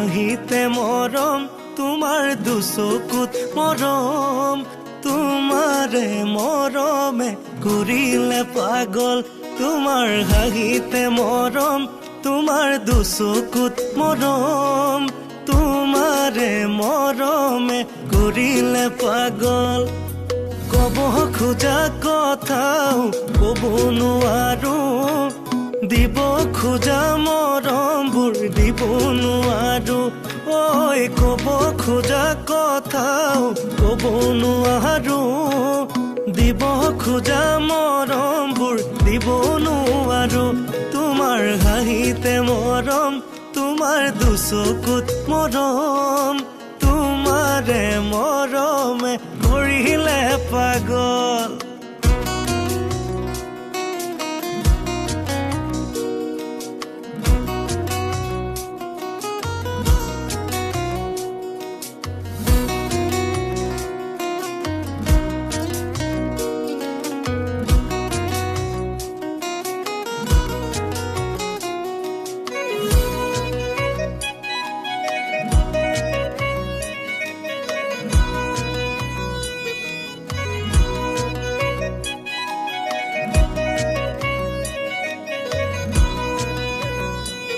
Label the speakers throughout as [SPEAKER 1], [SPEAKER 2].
[SPEAKER 1] হাঁহিতে মৰম তোমাৰ দুচকুত মৰম তোমাৰে মৰমে কৰিলে পাগল তোমাৰ হাঁহিতে মৰম তোমাৰ দুচকুত মৰম তোমাৰে মৰমে কৰিলে পাগল কব খোজা কথাও কব নোৱাৰো দিব খোজা মৰমবোৰ দিব নোৱাৰো ঐ কব খোজা কথাও কব নোৱাৰো দিব খোজা মৰমবোৰ দিব নোৱাৰো তোমাৰ হাঁহিতে মৰম তোমাৰ দুচকুত মৰম তোমাৰে মৰমে কৰিলে পাগল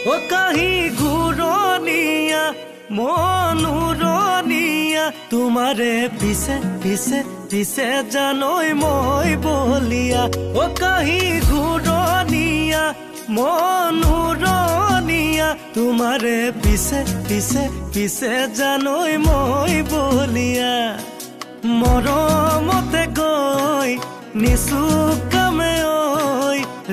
[SPEAKER 1] ও কাহি ঘূৰণীয়া মনুৰণীয়া তোমাৰে পিছে পিছে পিছে জানৈ মই বলিয়া ও কাহি ঘূৰণীয়া মনুৰণীয়া তোমাৰে পিছে পিছে পিছে জানৈ মই বলিয়া মৰমতে গৈ নিচুকামে ঐ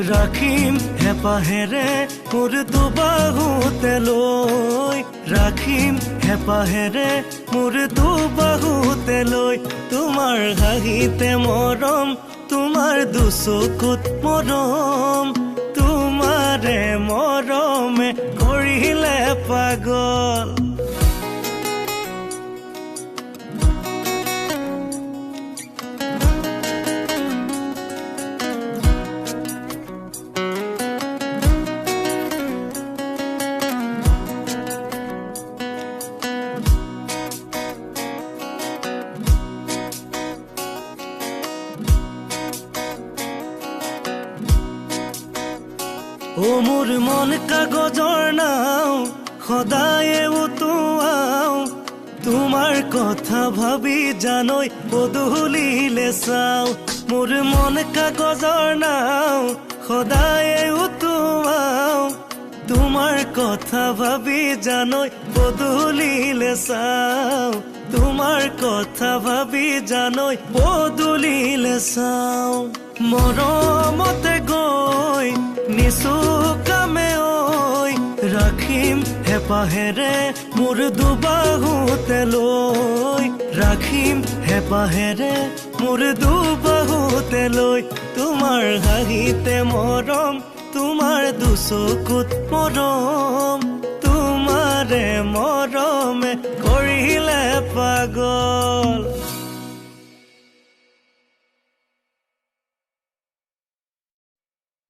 [SPEAKER 1] ৰাখিম হেপাহেৰে মোৰ দুবাহুতে লৈ ৰাখিম হেপাহেৰে মোৰ দুবাহুতে লৈ তোমাৰ হাঁহিতে মৰম তোমাৰ দুচকুত মৰম তোমাৰে মৰমে কৰিলে পাগল ও মোৰ মন কাগজৰ নাও সদায়ে উতুৱাও তোমাৰ কথা ভাবি জানৈ পদূলিলে চাও মোৰ মন কাগজৰ নাও সদায়ে উতুৱাও তোমাৰ কথা ভাবি জানৈ পদূলিলে চাও তোমাৰ কথা ভাবি জানৈ পদূলিলে চাও মৰমতে গৈ নিচুকামে ঐ ৰাখিম হেপাহেৰে মোৰ দুবাহুতে লৈ ৰাখিম হেপাহেৰে মোৰ দুবাহুতে লৈ তোমাৰ হাঁহিতে মৰম তোমাৰ দুচকুত মৰম তোমাৰে